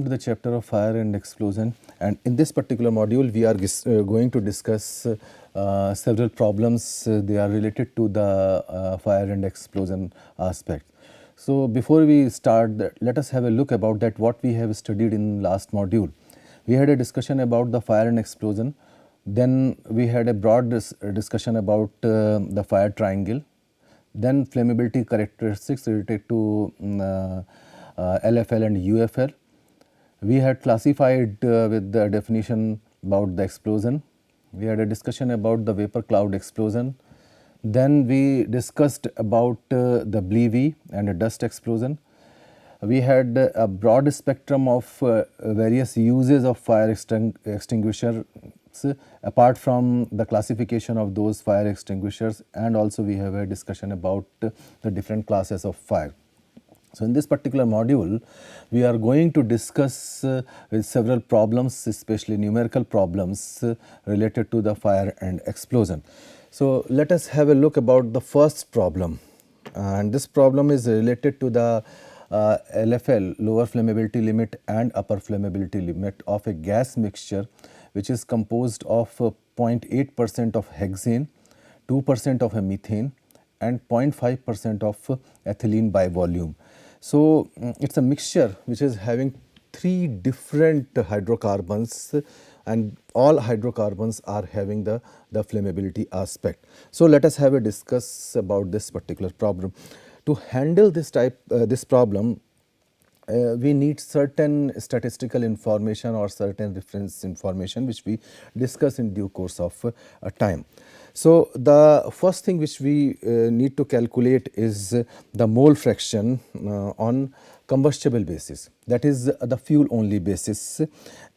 to the chapter of fire and explosion, and in this particular module we are going to discuss several problems. They are related to the fire and explosion aspect. So before we start that, let us have a look about that what we have studied in last module. We had a discussion about the fire and explosion, then we had a broad discussion about the fire triangle, then flammability characteristics related to LFL and UFL. We had classified with the definition about the explosion. We had a discussion about the vapor cloud explosion. Then we discussed about the BLEVE and a dust explosion. We had a broad spectrum of various uses of fire extinguishers apart from the classification of those fire extinguishers, and also we have a discussion about the different classes of fire. So in this particular module, we are going to discuss with several problems, especially numerical problems related to the fire and explosion. So let us have a look about the first problem, and this problem is related to the LFL, lower flammability limit and upper flammability limit of a gas mixture which is composed of 0.8% of hexane, 2% of a methane and 0.5% of ethylene by volume. So it is a mixture which is having 3 different hydrocarbons, and all hydrocarbons are having the flammability aspect. So let us have a discuss about this particular problem. To handle this problem, we need certain statistical information or certain reference information which we discuss in due course of time. So the first thing which we need to calculate is the mole fraction on combustible basis, that is the fuel only basis,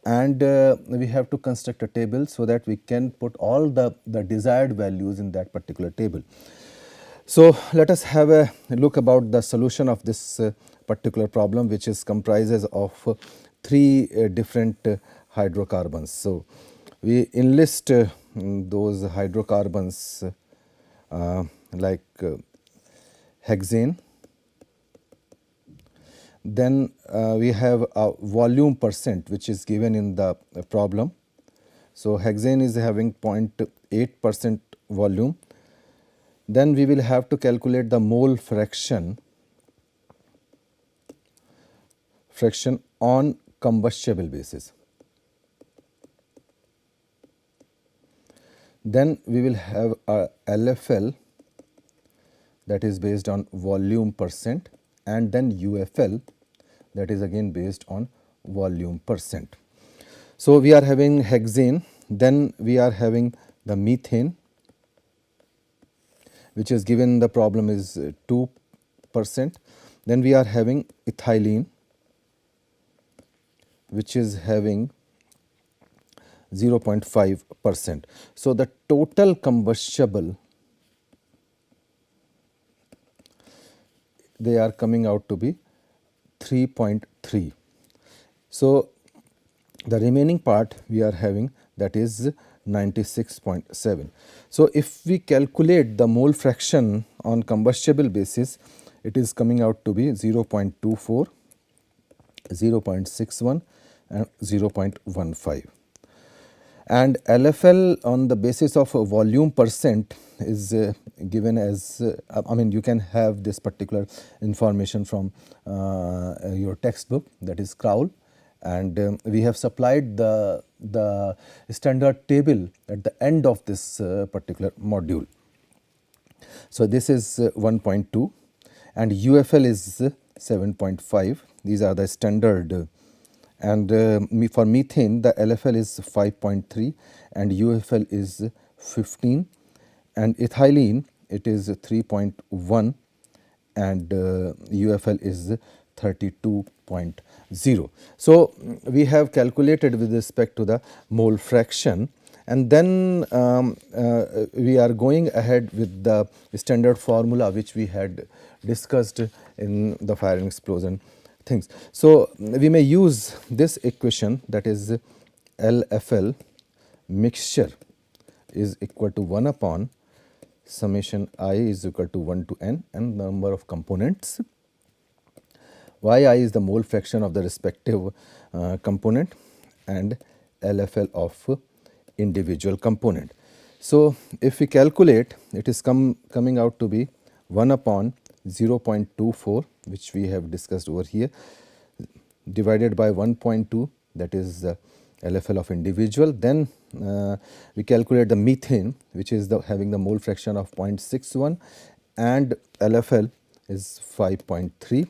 and we have to construct a table so that we can put all the desired values in that particular table. So let us have a look about the solution of this particular problem, which is comprises of 3 different hydrocarbons. So we enlist those hydrocarbons like hexane. Then we have a volume percent which is given in the problem. So hexane is having 0.8% volume. Then we will have to calculate the mole fraction on combustible basis. Then we will have a LFL, that is based on volume percent, and then UFL, that is again based on volume percent. So we are having hexane, then we are having the methane, which is given the problem is 2%. Then we are having ethylene, which is having 0.5%. So the total combustible, they are coming out to be 3.3. So the remaining part we are having, that is 96.7. So if we calculate the mole fraction on combustible basis, it is coming out to be 0.24, 0.61 and 0.15. And LFL on the basis of volume percent is given as, you can have this particular information from your textbook, that is Crowell, and we have supplied the standard table at the end of this particular module. So this is 1.2 and UFL is 7.5. These are the standard, and for methane the LFL is 5.3 and UFL is 15, and ethylene it is 3.1 and UFL is 32.0. So we have calculated with respect to the mole fraction, and then we are going ahead with the standard formula which we had discussed in the fire and explosion things. So we may use this equation, that is LFL mixture is equal to 1 upon summation I is equal to 1 to n and number of components Yi is the mole fraction of the respective component and LFL of individual component. So, if we calculate, it is coming out to be 1 upon 0.24, which we have discussed over here, divided by 1.2, that is the LFL of individual. Then we calculate the methane, which is having the mole fraction of 0.61 and LFL is 5.3.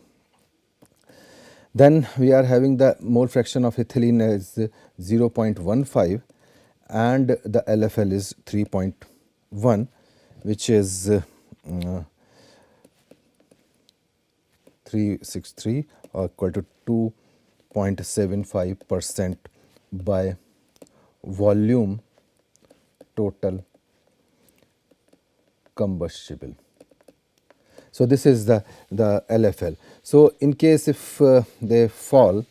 Then we are having the mole fraction of ethylene as 0.15 and the LFL is 3.1, which is 363 or equal to 2.75% by volume total combustible. So, this is the LFL. So, in case if they fall,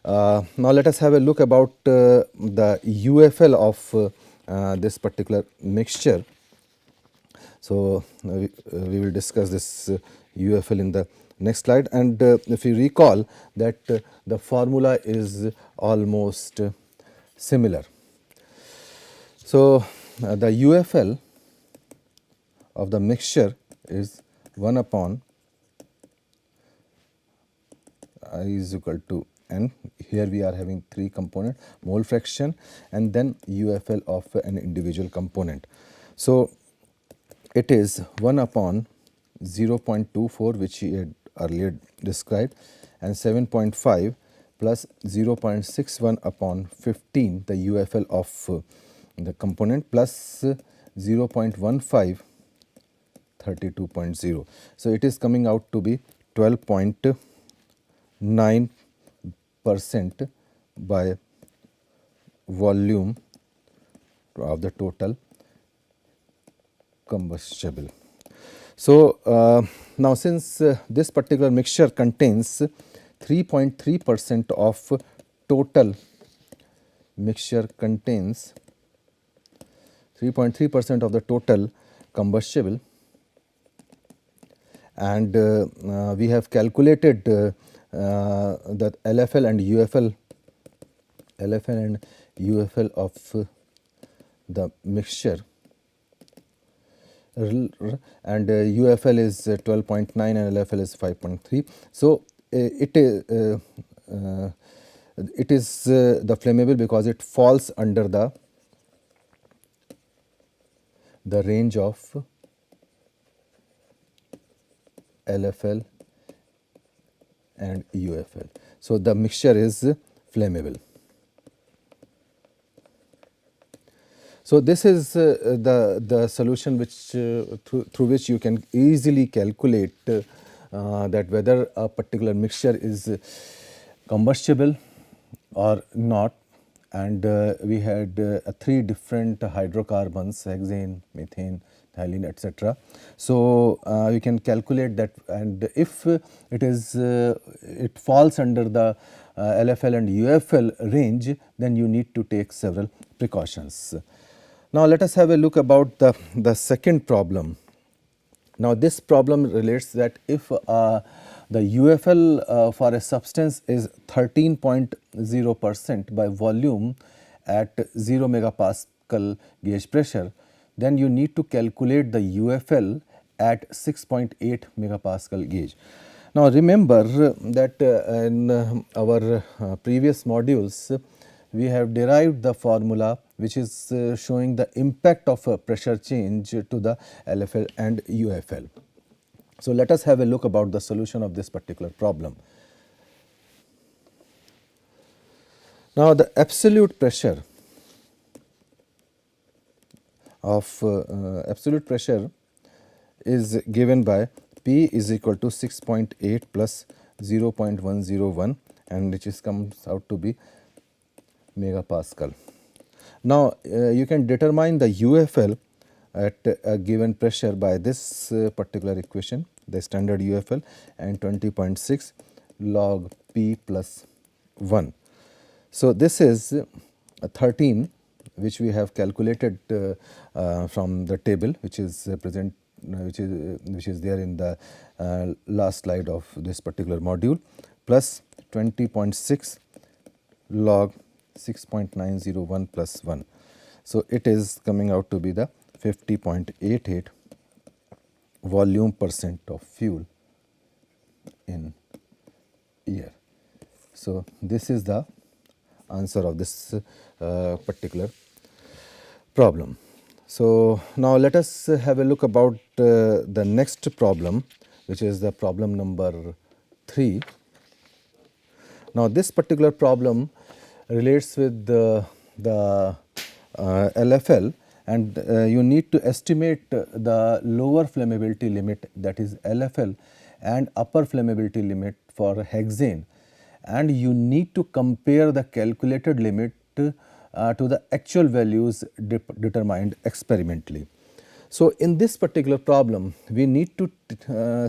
now let us have a look about the UFL of this particular mixture. So, we will discuss this UFL in the next slide, and if you recall that the formula is almost similar. So, the UFL of the mixture is 1 upon I is equal to N. Here we are having 3 component, mole fraction and then UFL of an individual component. So, it is 1 upon 0.24, which he had earlier described, and 7.5 plus 0.61 upon 15, the UFL of the component, plus 0.15, 32.0. So, it is coming out to be 12.9% by volume of the total combustible. So, now since this particular mixture contains 3.3% of total mixture contains 3.3% of the total combustible, and we have calculated the LFL and UFL of the mixture, and UFL is 12.9 and LFL is 5.3. So, it is the flammable because it falls under the range of LFL and UFL. So, the mixture is flammable. So, this is the solution which through which you can easily calculate that whether a particular mixture is combustible or not, and we had 3 different hydrocarbons, hexane, methane, ethylene, etc. So, you can calculate that, and if it falls under the LFL and UFL range, then you need to take several precautions. Now, let us have a look about the second problem. Now, this problem relates that if the UFL for a substance is 13.0% by volume at 0 megapascal gauge pressure, then you need to calculate the UFL at 6.8 megapascal gauge. Now, remember that in our previous modules, we have derived the formula which is showing the impact of a pressure change to the LFL and UFL. So, let us have a look about the solution of this particular problem. Now, the absolute pressure is given by P is equal to 6.8 plus 0.101, and which comes out to be megapascal. Now, you can determine the UFL at a given pressure by this particular equation, the standard UFL, and 20.6 log P plus 1. So, this is 13, which we have calculated from the table which is present which is there in the last slide of this particular module, plus 20.6 log 6.901 plus 1. So it is coming out to be the 50.88 volume percent of fuel in year. So this is the answer of this particular problem. So now let us have a look about the next problem, which is the problem number 3. Now this particular problem relates with the LFL, and you need to estimate the lower flammability limit, that is LFL, and upper flammability limit for hexane, and you need to compare the calculated limit to the actual values determined experimentally. So in this particular problem, we need to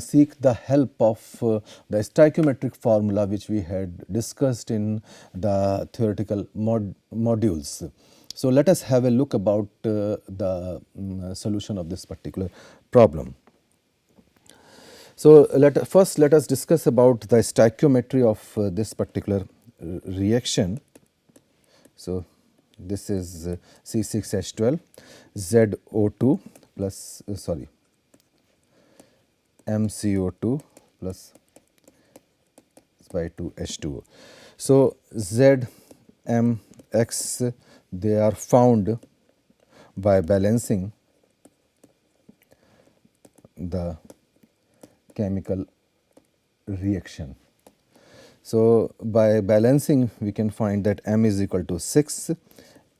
seek the help of the stoichiometric formula which we had discussed in the theoretical modules. So let us have a look about the solution of this particular problem. So first let us discuss about the stoichiometry of this particular reaction. So this is C6H12 ZO2 plus MCO2 plus by 2H2O. So Z, M, X, they are found by balancing the chemical reaction. So by balancing we can find that M is equal to 6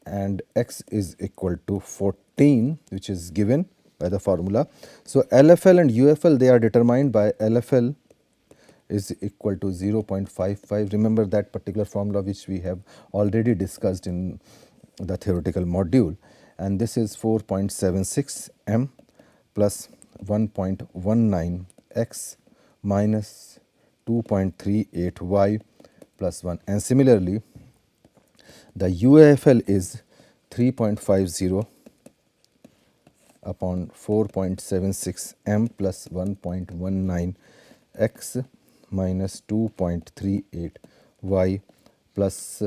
and X is equal to 14, which is given by the formula. So LFL and UFL, they are determined by LFL is equal to 0.55. Remember that particular formula which we have already discussed in the theoretical module, and this is 4.76 M plus 1.19 X minus 2.38 Y plus 1, and similarly the UFL is 3.50 upon 4.76 M plus 1.19 X minus 2.38 Y plus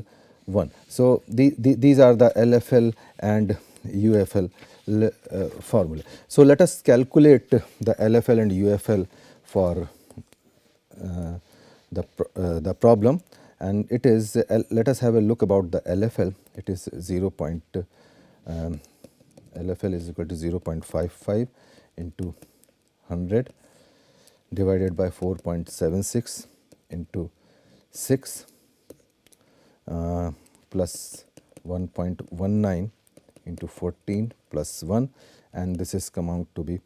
1. So these are the LFL and UFL formula. So let us calculate the LFL and UFL for the problem, and it is let us have a look about the LFL. It is LFL is equal to 0.55 into 100 divided by 4.76 into 6 plus 1.19 into 14 plus 1, and this is come out to be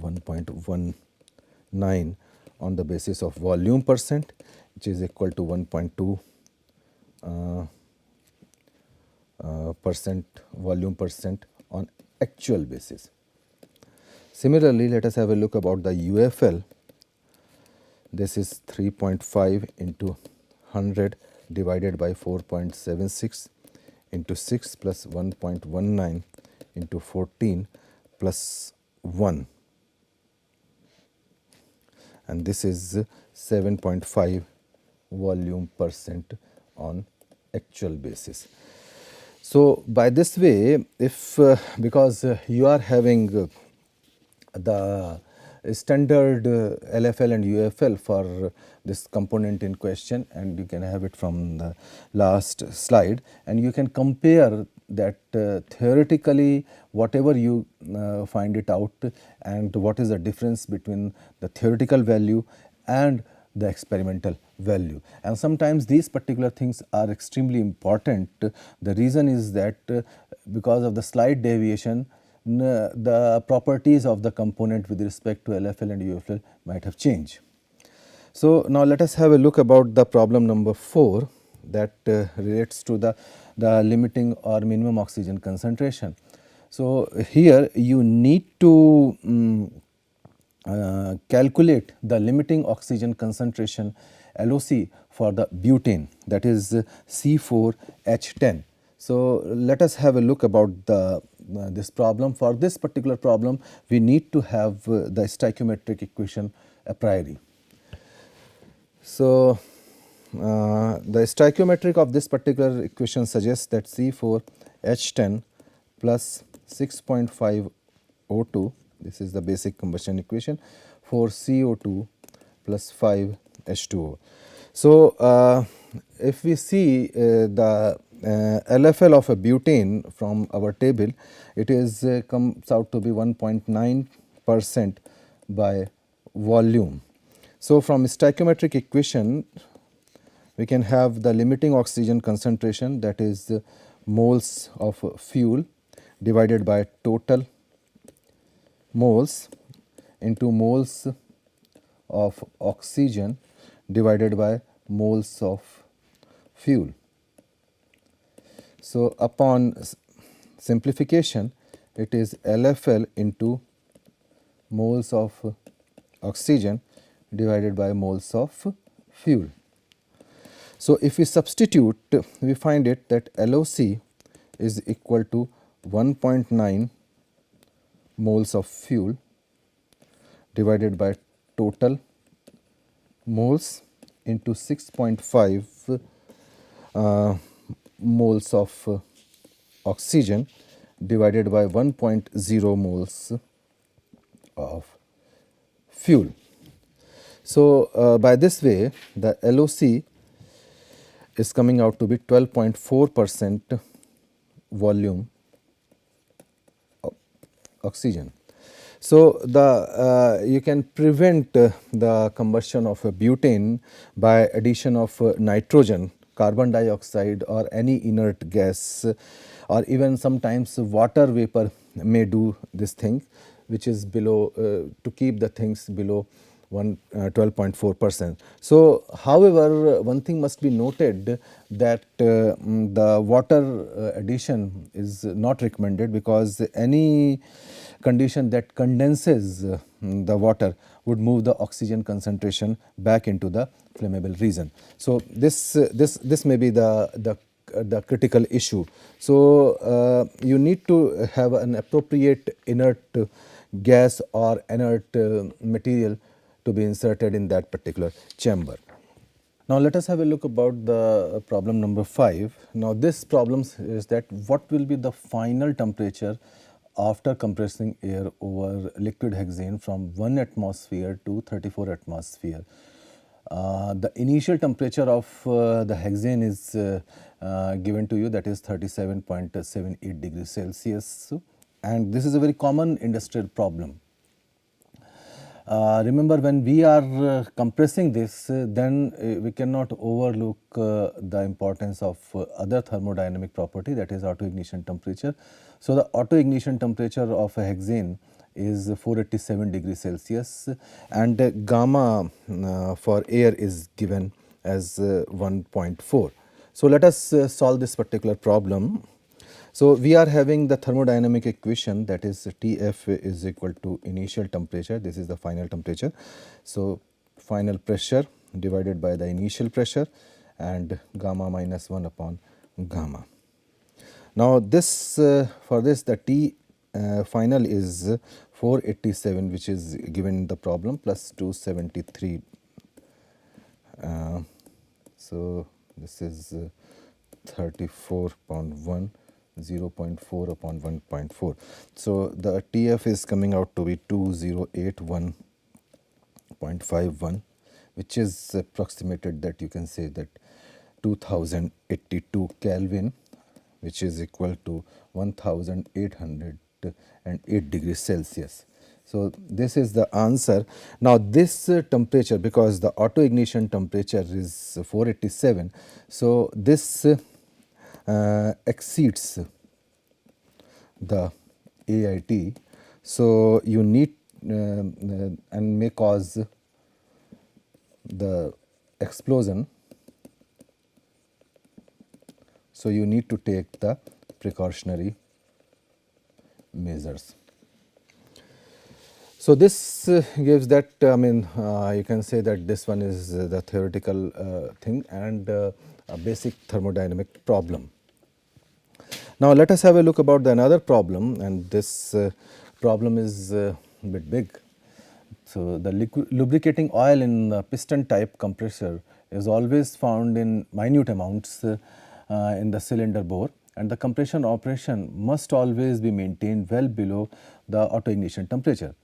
1.19 on the basis of volume percent, which is equal to 1.2 percent volume percent on actual basis. Similarly, let us have a look about the UFL. This is 3.5 into 100 divided by 4.76 into 6 plus 1.19 into 14 plus 1, and this is 7.5 volume percent on actual basis. So by this way, if because you are having the standard LFL and UFL for this component in question, and you can have it from the last slide, and you can compare that theoretically whatever you find it out, and what is the difference between the theoretical value and the experimental value. And sometimes these particular things are extremely important. The reason is that because of the slight deviation, the properties of the component with respect to LFL and UFL might have changed. So now let us have a look about the problem number 4, that relates to the limiting or minimum oxygen concentration. So here you need to calculate the limiting oxygen concentration LOC for the butane, that is C4H10. So let us have a look about the this problem. For this particular problem, we need to have the stoichiometric equation a priori. So, the stoichiometric of this particular equation suggests that C4H10 plus 6.5 O2, this is the basic combustion equation, for CO2 plus 5 H2O. So, if we see the LFL of a butane from our table, it is comes out to be 1.9% by volume. So, from stoichiometric equation, we can have the limiting oxygen concentration, that is moles of fuel divided by total moles into moles of oxygen divided by moles of fuel. So, upon simplification, it is LFL into moles of oxygen divided by moles of fuel. So, if we substitute, we find it that LOC is equal to 1.9 moles of fuel divided by total moles into 6.5 moles of oxygen divided by 1.0 moles of fuel. So, by this way, the LOC is coming out to be 12.4% volume oxygen. So, the you can prevent the combustion of a butane by addition of nitrogen, carbon dioxide or any inert gas, or even sometimes water vapor may do this thing, which is below to keep the things below 12.4%. So, however, one thing must be noted that the water addition is not recommended, because any condition that condenses the water would move the oxygen concentration back into the flammable region. So, this may be the critical issue. So, you need to have an appropriate inert gas or inert material to be inserted in that particular chamber. Now, let us have a look about the problem number 5. Now, this problem is that what will be the final temperature after compressing air over liquid hexane from 1 atmosphere to 34 atmosphere. The initial temperature of the hexane is given to you, that is 37.78 degrees Celsius, and this is a very common industrial problem. Remember, when we are compressing this, then we cannot overlook the importance of other thermodynamic property, that is auto ignition temperature. So, the auto ignition temperature of a hexane is 487 degrees Celsius, and gamma for air is given as 1.4. So, let us solve this particular problem. So, we are having the thermodynamic equation, that is Tf is equal to initial temperature, this is the final temperature. So, final pressure divided by the initial pressure and gamma minus 1 upon gamma. Now, this for this the T final is 487, which is given in the problem, plus 273. So, this is 34.1, 0.4 upon 1.4. So, the TF is coming out to be 2081.51, which is approximated, that you can say that 2082 Kelvin, which is equal to 1808 degrees Celsius. So, this is the answer. Now, this temperature, because the auto ignition temperature is 487, so this exceeds the AIT. So, you need and may cause the explosion. So, you need to take the precautionary measures. So, this gives that, you can say that this one is the theoretical thing and a basic thermodynamic problem. Now let us have a look about the another problem, and this problem is a bit big. So the lubricating oil in piston type compressor is always found in minute amounts in the cylinder bore, and the compression operation must always be maintained well below the auto ignition temperature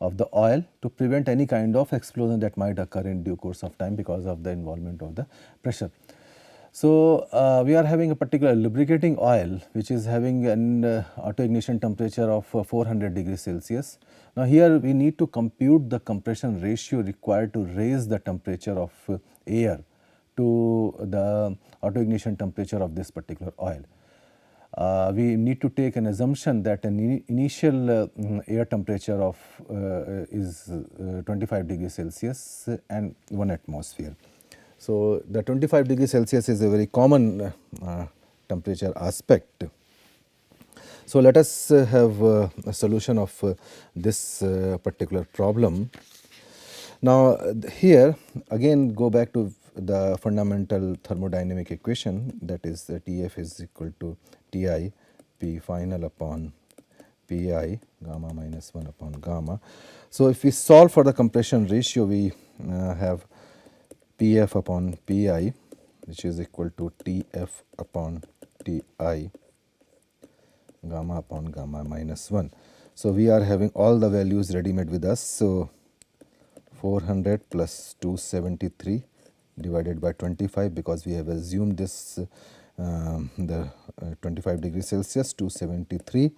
of the oil to prevent any kind of explosion that might occur in due course of time because of the involvement of the pressure. So we are having a particular lubricating oil which is having an auto ignition temperature of 400 degrees Celsius. Now here we need to compute the compression ratio required to raise the temperature of air to the auto ignition temperature of this particular oil. We need to take an assumption that an initial air temperature of is 25 degrees Celsius and 1 atmosphere. So the 25 degrees Celsius is a very common temperature aspect. So let us have a solution of this particular problem. Now here again go back to the fundamental thermodynamic equation, that is Tf is equal to Ti P final upon Pi gamma minus 1 upon gamma. So if we solve for the compression ratio, we have Pf upon Pi, which is equal to Tf upon Ti gamma upon gamma minus 1. So we are having all the values ready made with us. So 400 plus 273 divided by 25, because we have assumed this the 25 degrees Celsius, 273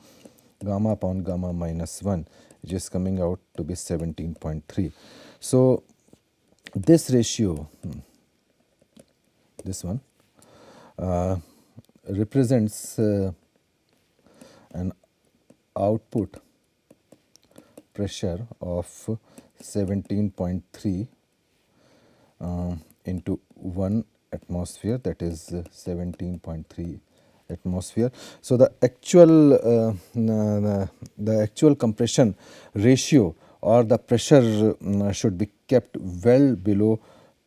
gamma upon gamma minus 1, which is coming out to be 17.3. So this ratio, this one, represents an output pressure of 17.3 into 1 atmosphere, that is 17.3 atmosphere. So the actual compression ratio or the pressure should be kept well below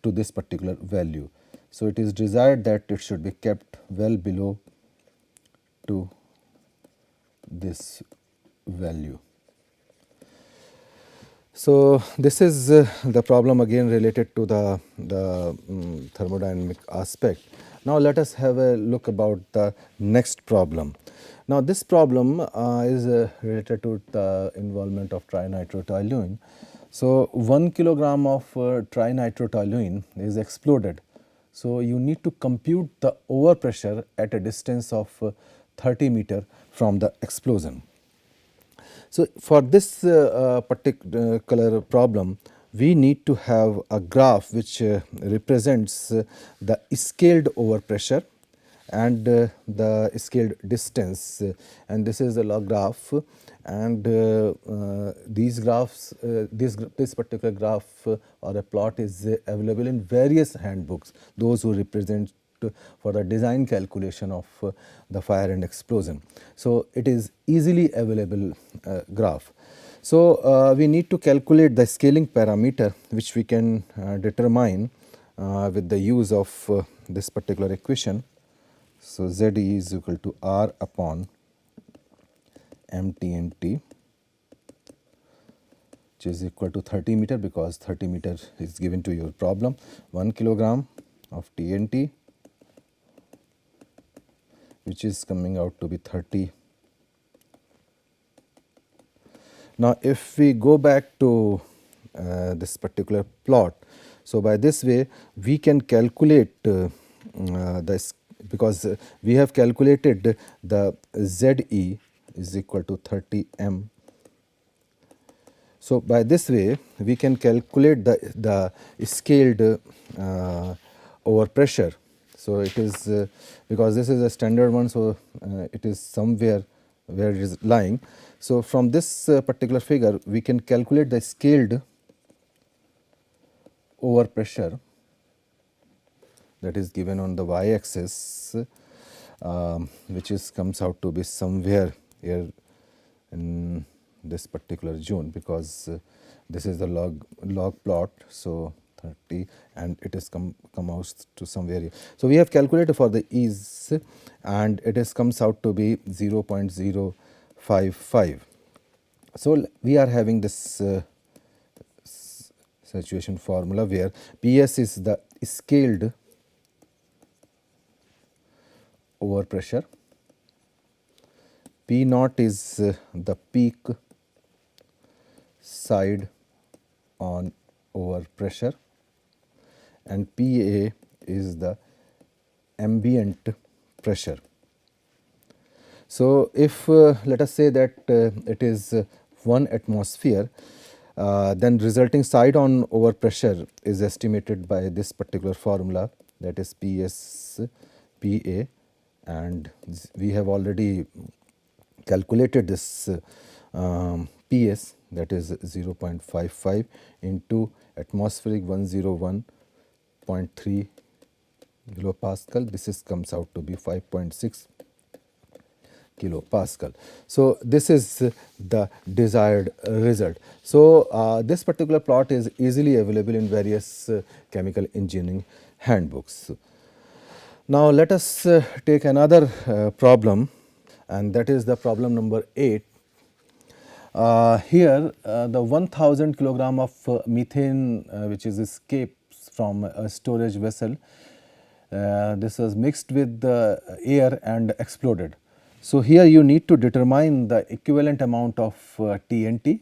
to this particular value. So it is desired that it should be kept well below to this value. So this is the problem again related to the thermodynamic aspect. Now let us have a look about the next problem. Now this problem is related to the involvement of trinitrotoluene. So 1 kilogram of trinitrotoluene is exploded. So you need to compute the overpressure at a distance of 30 meter from the explosion. So for this particular problem, we need to have a graph which represents the scaled overpressure and the scaled distance, and this is the log graph, and these graphs, this particular graph or a plot is available in various handbooks, those who represent for the design calculation of the fire and explosion. So it is easily available graph. So we need to calculate the scaling parameter, which we can determine with the use of this particular equation. So Z is equal to R upon MTNT, which is equal to 30 meter, because 30 meter is given to your problem. 1 kilogram of TNT, which is coming out to be 30. Now if we go back to this particular plot, so by this way we can calculate this, because we have calculated the ZE is equal to 30 M. So by this way we can calculate the scaled overpressure. So it is because this is a standard one, so it is somewhere where it is lying. So from this particular figure we can calculate the scaled overpressure, that is given on the y-axis, which is comes out to be somewhere here in this particular zone, because this is the log plot. So 30, and it is come out to somewhere here. So we have calculated for the ease, and it is comes out to be 0.055. So we are having this saturation formula where PS is the scaled overpressure, P naught is the peak side on overpressure, and PA is the ambient pressure. So if let us say that it is 1 atmosphere, then resulting side on overpressure is estimated by this particular formula, that is PS PA, and we have already calculated this PS, that is 0.55 into atmospheric 101.3 kilopascal. This is comes out to be 5.6 kilopascal. So this is the desired result. So this particular plot is easily available in various chemical engineering handbooks. Now let us take another problem, and that is the problem number 8. Here the 1000 kilogram of methane which is escapes from a storage vessel, this was mixed with the air and exploded. So here you need to determine the equivalent amount of TNT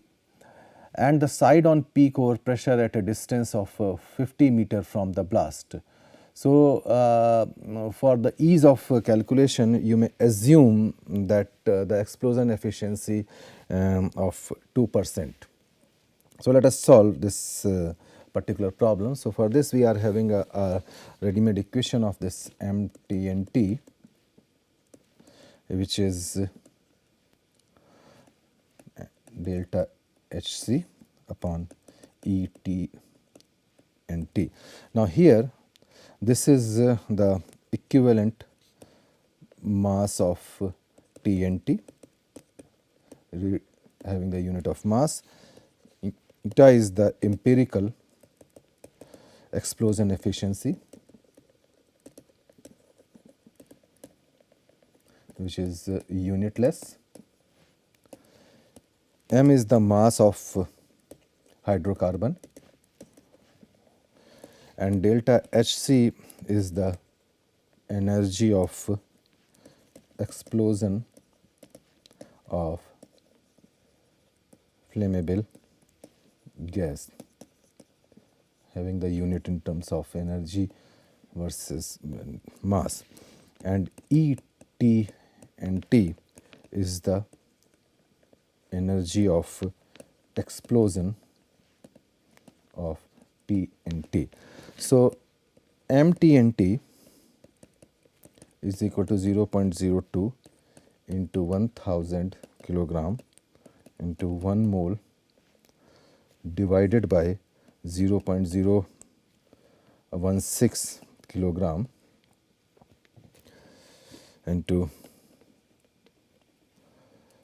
and the side on peak overpressure at a distance of 50 meter from the blast. So for the ease of calculation, you may assume that the explosion efficiency of 2%. So let us solve this particular problem. So for this we are having a ready-made equation of this MTNT, which is delta Hc upon ET and T. Now here this is the equivalent mass of TNT, having the unit of mass. Eta is the empirical explosion efficiency, which is unitless. M is the mass of hydrocarbon, and delta Hc is the energy of explosion of flammable gas, having the unit in terms of energy versus mass, and Et and T is the energy of explosion of TNT. So MTNT is equal to 0.02 into 1000 kilogram into 1 mole divided by 0.016 kilogram into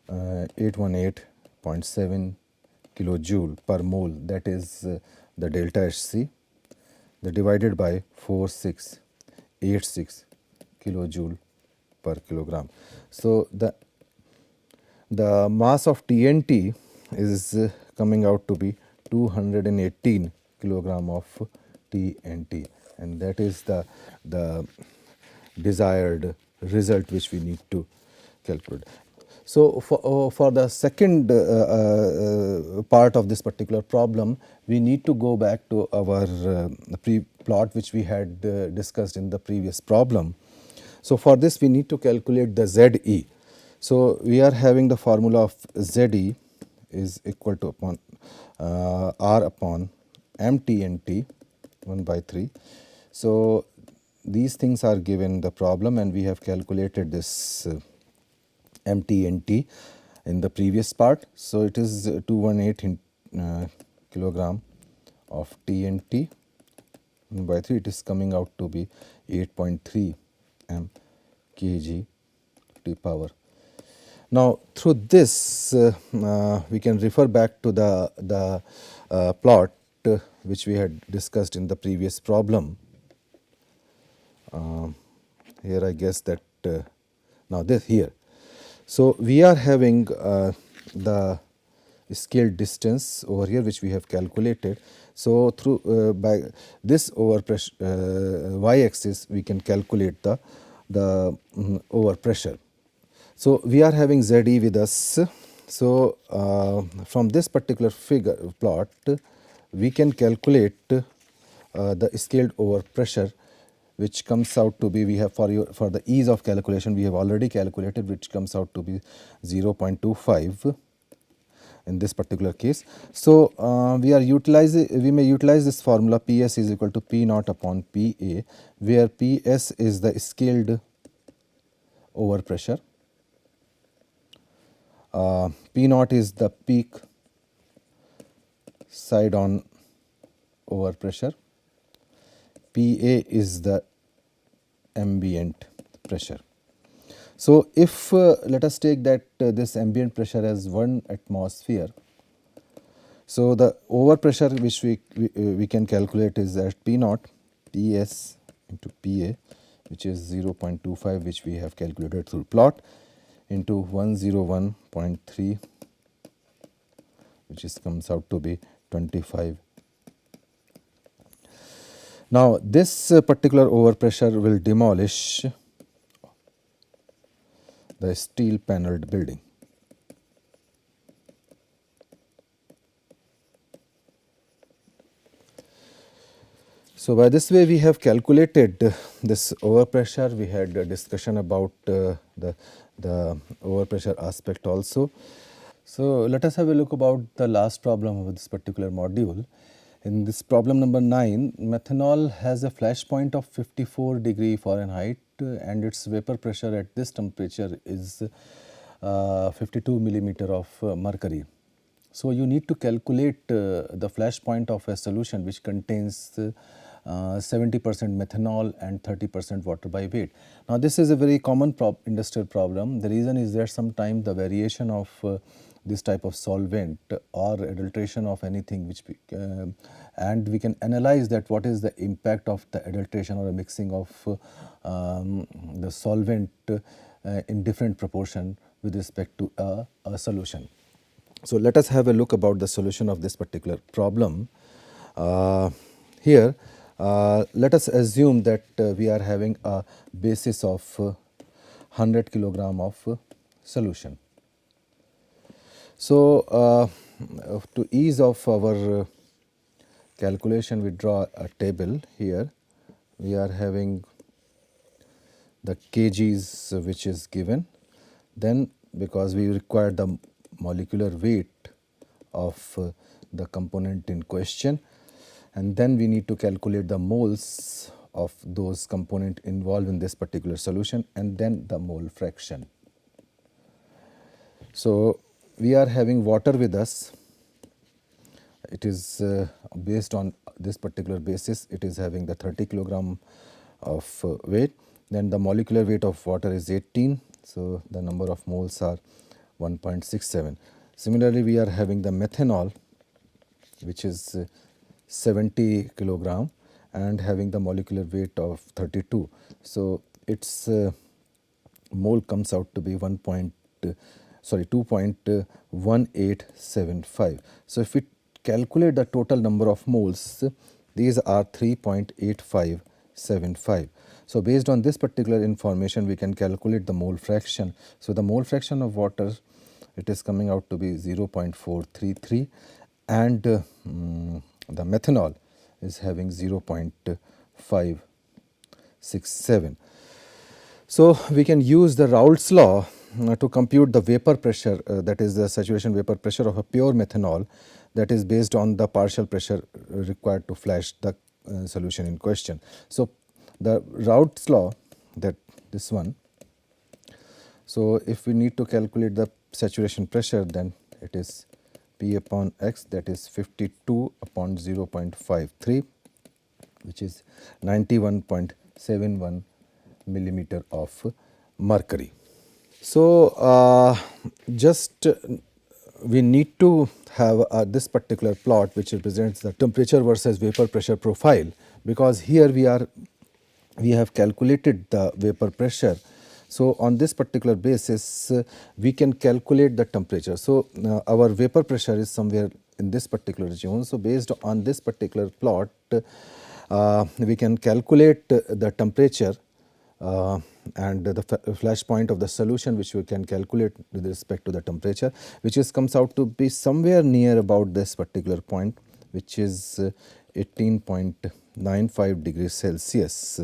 818.7 kilojoule per mole, that is the delta Hc, the divided by 4686 kilojoule per kilogram. So the mass of TNT is coming out to be 218 kilogram of TNT, and that is the desired result which we need to calculate. So for the second part of this particular problem, we need to go back to our plot which we had discussed in the previous problem. So for this we need to calculate the ZE. So we are having the formula of ZE is equal to upon R upon MTNT 1 by 3. So these things are given the problem, and we have calculated this MTNT in the previous part. So it is 218 kilogram of TNT 1 by 3. It is coming out to be 8.3 mkg T power. Now through this we can refer back to the plot which we had discussed in the previous problem. Here I guess that now this here. So we are having the scale distance over here which we have calculated. So through by this over pressure y-axis we can calculate the over pressure. So we are having ZE with us. So from this particular figure plot we can calculate the scaled over pressure, which comes out to be, we have for the ease of calculation we have already calculated, which comes out to be 0.25 in this particular case. So we may utilize this formula PS is equal to P naught upon PA, where PS is the scaled over pressure, P naught is the peak side on over pressure, PA is the ambient pressure. So if let us take that this ambient pressure as 1 atmosphere, so the over pressure which we can calculate is at P naught PS into PA, which is 0.25, which we have calculated through plot, into 101.3, which is comes out to be 25. Now this particular overpressure will demolish the steel panelled building. So by this way we have calculated this overpressure. We had a discussion about the overpressure aspect also. So let us have a look about the last problem of this particular module. In this problem number 9, methanol has a flash point of 54 degree Fahrenheit and its vapor pressure at this temperature is 52 millimeter of mercury. So you need to calculate the flash point of a solution which contains 70% methanol and 30% water by weight. Now this is a very common industrial problem. The reason is that sometimes the variation of this type of solvent or adulteration of anything which and we can analyze that what is the impact of the adulteration or a mixing of the solvent in different proportion with respect to a solution. So let us have a look about the solution of this particular problem. Here let us assume that we are having a basis of 100 kilogram of solution. So to ease of our calculation, we draw a table here. We are having the kgs which is given. Then because we require the molecular weight of the component in question, and then we need to calculate the moles of those component involved in this particular solution, and then the mole fraction. So we are having water with us. It is based on this particular basis, it is having the 30 kilogram of weight. Then the molecular weight of water is 18, so the number of moles are 1.67. Similarly, we are having the methanol, which is 70 kilogram and having the molecular weight of 32. So its mole comes out to be 2.1875. So if we calculate the total number of moles, these are 3.8575. So based on this particular information, we can calculate the mole fraction. So the mole fraction of water, it is coming out to be 0.433, and the methanol is having 0.567. So we can use the Raoult's law to compute the vapor pressure, that is the saturation vapor pressure of a pure methanol, that is based on the partial pressure required to flash the solution in question. So the Raoult's law, that this one, so if we need to calculate the saturation pressure, then it is P upon X, that is 52 upon 0.53, which is 91.71 millimeter of mercury. So just we need to have this particular plot which represents the temperature versus vapor pressure profile, because here we have calculated the vapor pressure. So on this particular basis, we can calculate the temperature. So our vapor pressure is somewhere in this particular zone. So based on this particular plot, we can calculate the temperature and the flash point of the solution, which we can calculate with respect to the temperature, which comes out to be somewhere near about this particular point, which is 18.95 degrees Celsius,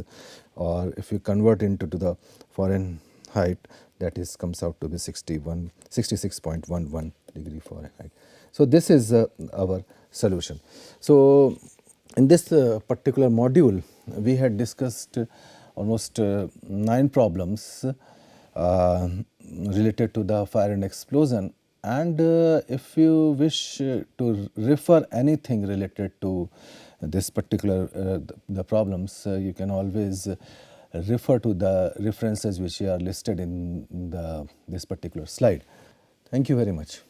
or if you convert into the Fahrenheit, that is comes out to be 66.11 degree Fahrenheit. So this is our solution. So in this particular module, we had discussed almost 9 problems related to the fire and explosion, and if you wish to refer anything related to this particular the problems, you can always refer to the references which are listed in this particular slide. Thank you very much.